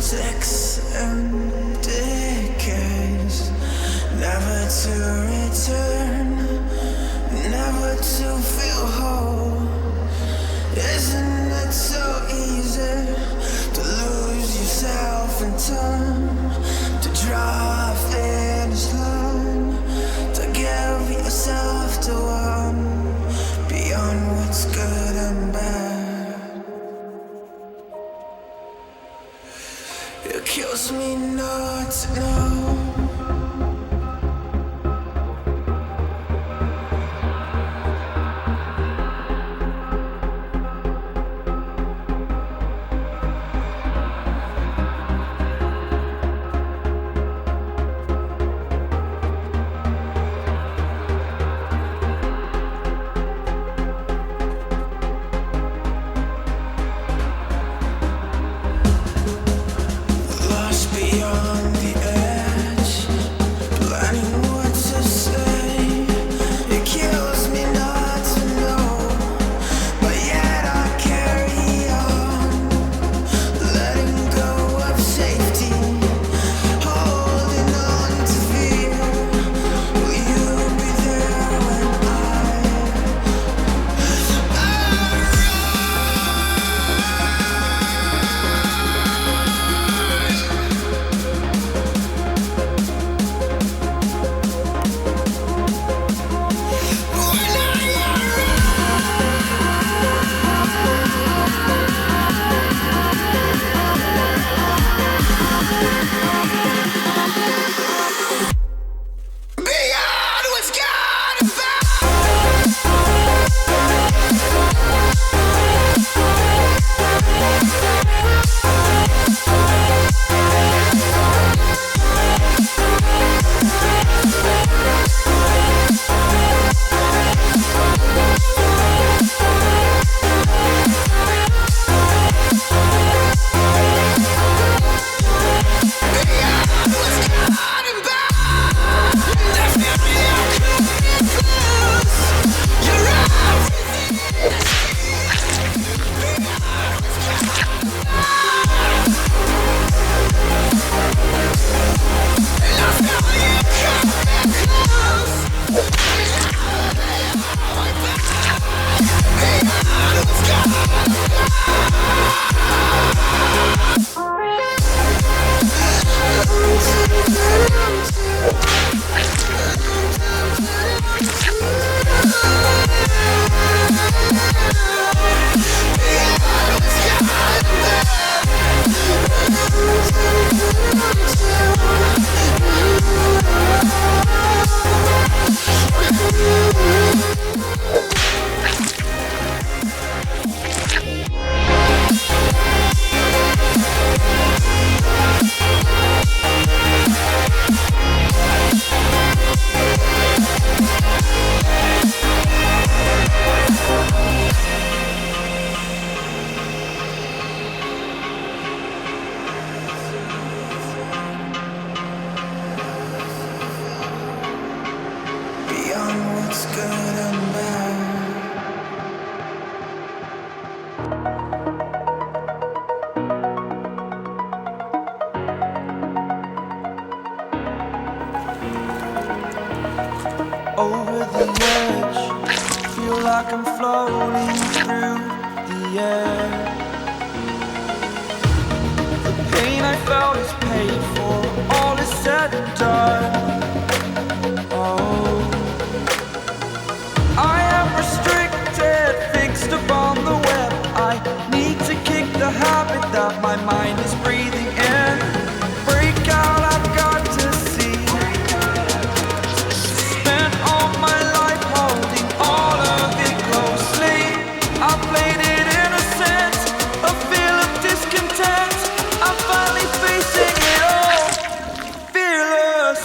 6 empty decades, never to return, never to feel whole. Isn't it so easy to lose yourself in time, to draw a finish line, to give yourself to one beyond what's good and bad? It kills me not to know. Beyond the edge, planning what to say. It kills me not to know, but yet I carry on, letting go of safety, holding on to fear. Will you be there when beyond what's good and bad? Over the edge, feel like I'm floating through the air. The pain I felt is paid for, all is said and done. Oh, I am restricted, fixed upon the web. I need to kick the habit that my mind is breathing in. Break out, I've got to see. Spent all my life holding all of it closely. I played it innocent, a feel of discontent. I'm finally facing it all, fearless.